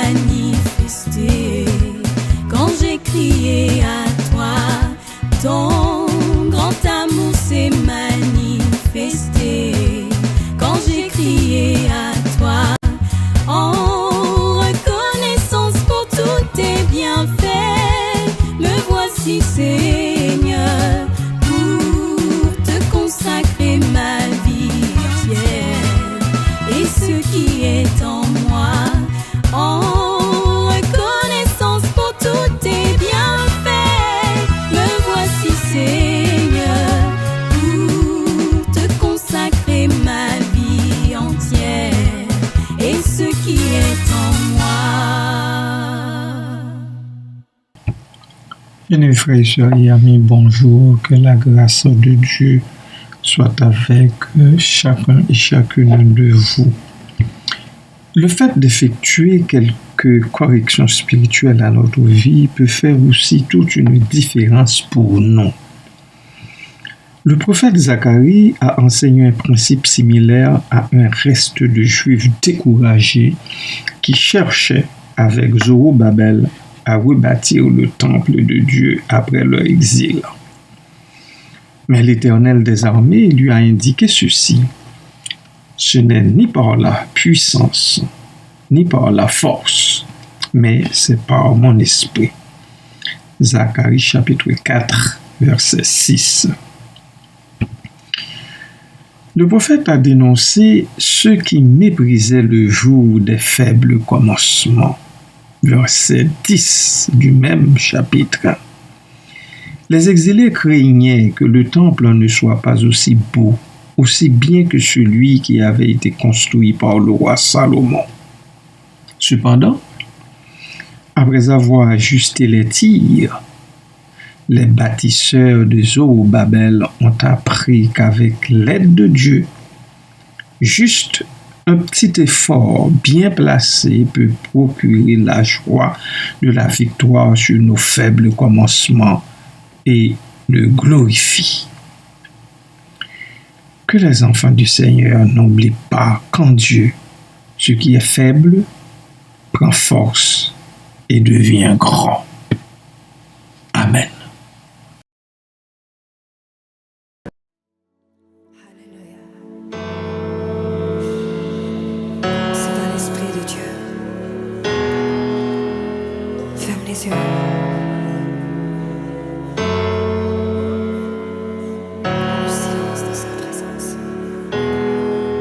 manifesté quand j'ai crié à toi. Ton grand amour s'est manifesté quand j'ai crié à toi. En reconnaissance pour tous tes bienfaits, me voici Seigneur, pour te consacrer ma vie entière et ce qui est en moi. En reconnaissance pour tous tes bienfaits, me voici Seigneur, pour te consacrer ma vie entière et ce qui est en moi. Bien, frères et sœurs et amis, bonjour, que la grâce de Dieu soit avec chacun et chacune de vous. Le fait d'effectuer quelques corrections spirituelles à notre vie peut faire aussi toute une différence pour nous. Le prophète Zacharie a enseigné un principe similaire à un reste de Juifs découragés qui cherchaient, avec Zorobabel, à rebâtir le temple de Dieu après leur exil. Mais l'Éternel des armées lui a indiqué ceci: ce n'est ni par la puissance, ni par la force, mais c'est par mon esprit. Zacharie chapitre 4, verset 6. Le prophète a dénoncé ceux qui méprisaient le jour des faibles commencements. Verset 10 du même chapitre. Les exilés craignaient que le temple ne soit pas aussi beau, aussi bien que celui qui avait été construit par le roi Salomon. Cependant, après avoir ajusté les tirs, les bâtisseurs de Zorobabel ont appris qu'avec l'aide de Dieu, juste un petit effort bien placé peut procurer la joie de la victoire sur nos faibles commencements et le glorifie. Que les enfants du Seigneur n'oublient pas qu'en Dieu, ce qui est faible prend force et devient grand. Amen. C'est dans l'Esprit de Dieu. Ferme les yeux. Le silence de sa présence.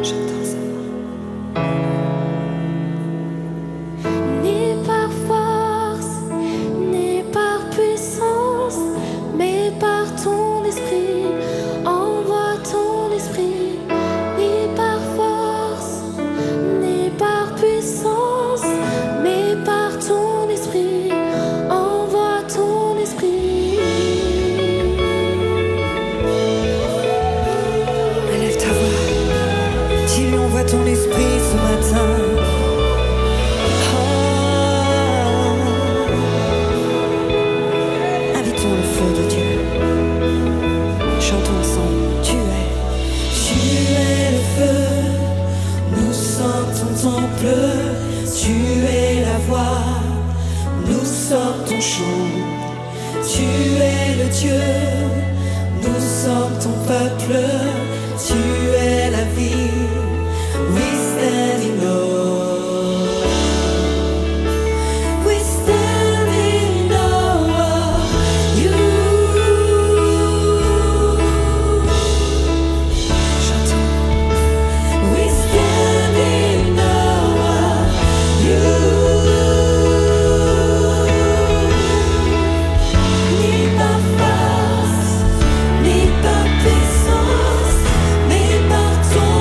J'entends sa voix. Ni par force, ni par puissance, mais par ton esprit. Envoie ton esprit. Ni par force, ni par puissance, mais par ton esprit. Envoie ton esprit. Élève ta voix. Dis-lui, envoie ton esprit ce matin. Invitons le feu de Dieu. Chantons ensemble. Tu es le feu. Nous sommes ton temple. Tu es la voix. Nous sommes ton chant. Tu es le Dieu. Nous sommes ton peuple. Tu es la vie. We stand in awe. We stand in awe of you. Chantons. We stand in awe of you. Ni par force, ni par puissance, mais par ton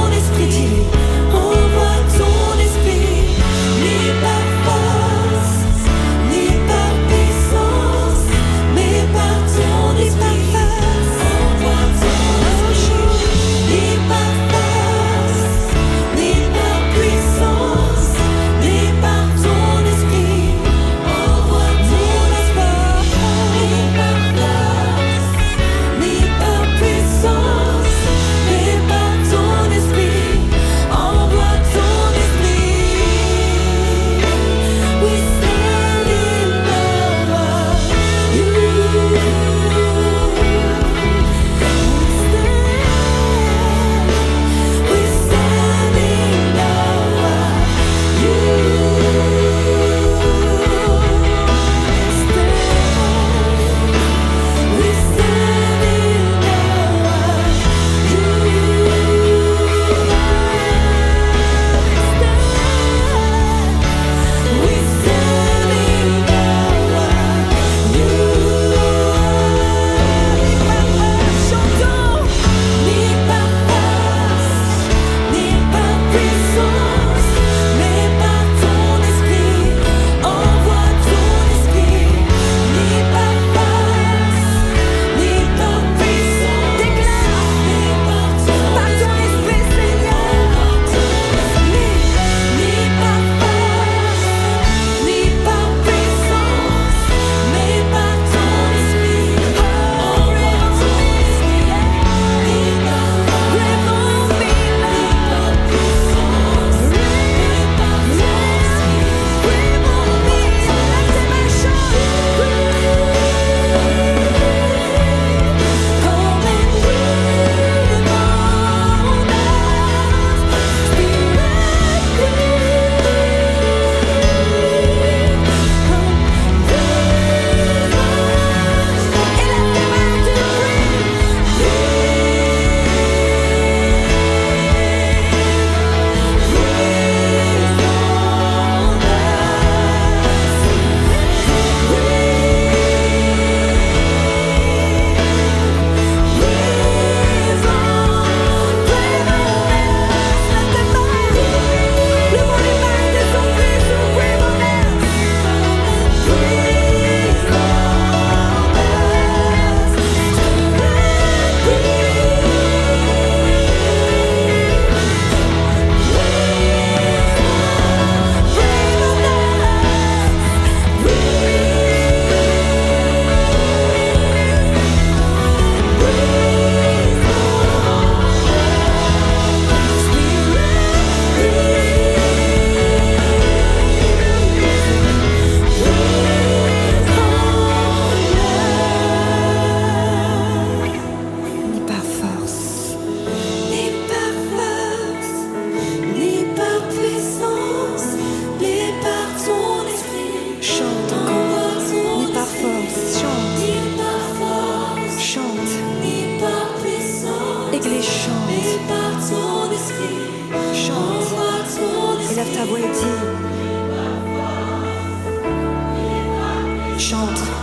chante.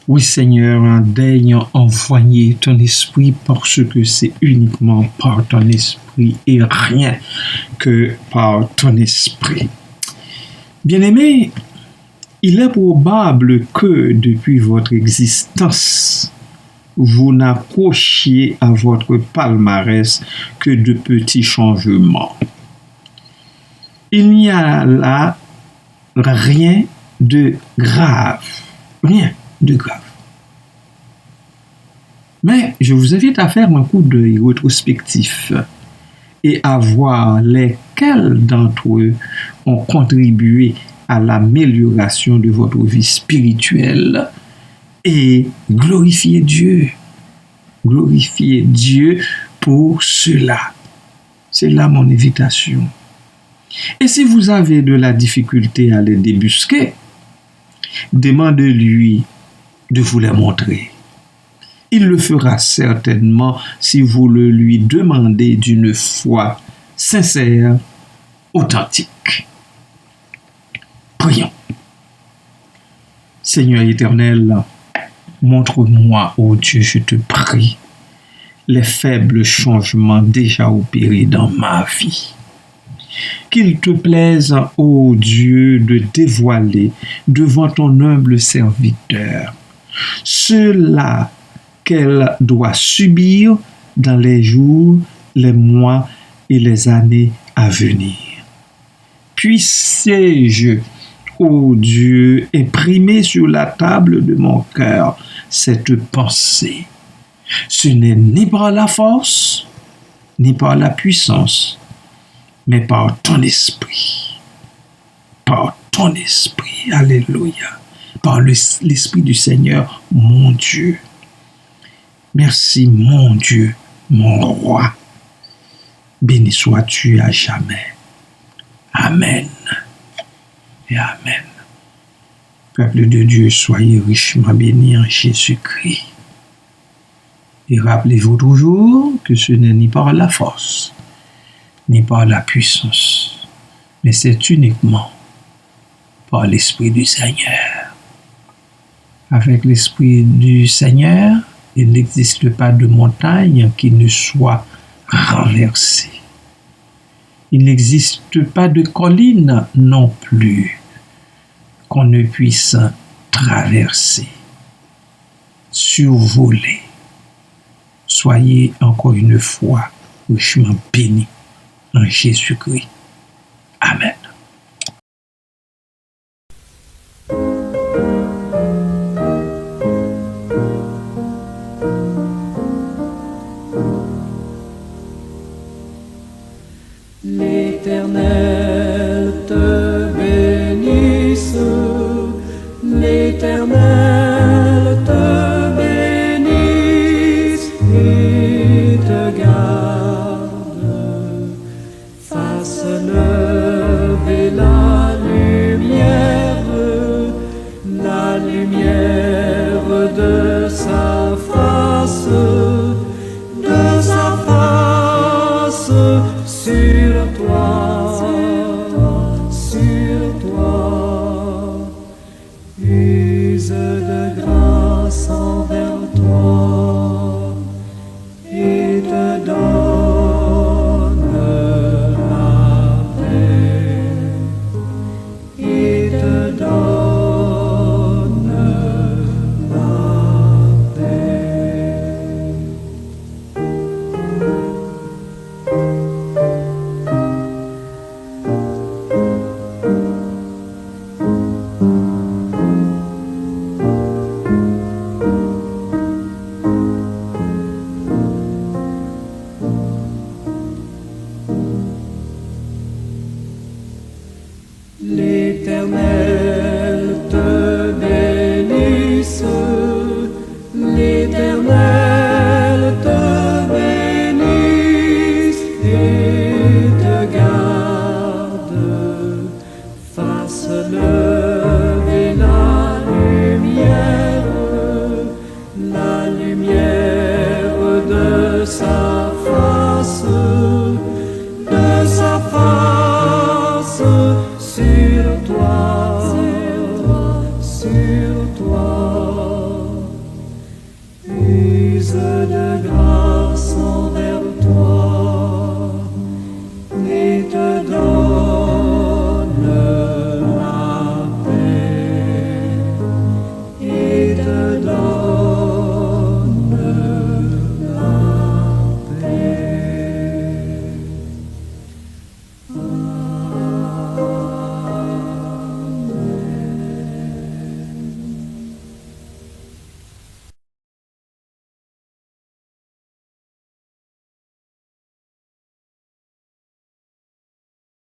Oui Seigneur, daigne envoyer ton esprit parce que c'est uniquement par ton esprit et rien que par ton esprit. Bien-aimés, il est probable que depuis votre existence, vous n'accrochiez à votre palmarès que de petits changements. Il n'y a là rien de grave. Rien de grave. Mais je vous invite à faire un coup d'œil rétrospectif et à voir lesquels d'entre eux ont contribué à l'amélioration de votre vie spirituelle et glorifier Dieu. Glorifier Dieu pour cela. C'est là mon invitation. Et si vous avez de la difficulté à les débusquer, demandez-lui de vous les montrer. Il le fera certainement si vous le lui demandez d'une foi sincère, authentique. Prions. Seigneur éternel, montre-moi, ô Dieu, je te prie, les faibles changements déjà opérés dans ma vie. Qu'il te plaise, ô Dieu, de dévoiler devant ton humble serviteur cela qu'elle doit subir dans les jours, les mois et les années à venir. Puisse-je, ô Dieu, imprimer sur la table de mon cœur cette pensée. Ce n'est ni par la force, ni par la puissance, mais par ton esprit. Par ton esprit. Alléluia. Par l'esprit du Seigneur, mon Dieu. Merci, mon Dieu, mon roi. Béni sois-tu à jamais. Amen. Et amen. Peuple de Dieu, soyez richement bénis en Jésus-Christ. Et rappelez-vous toujours que ce n'est ni par la force, ni par la puissance, mais c'est uniquement par l'Esprit du Seigneur. Avec l'Esprit du Seigneur, il n'existe pas de montagne qui ne soit renversée. Il n'existe pas de colline non plus qu'on ne puisse traverser, survoler. Soyez encore une fois richement bénis en Jésus-Christ. Amen. L'Éternel te bénisse, l'Éternel te bénisse et te garde, fasse lever la lumière de sa face sur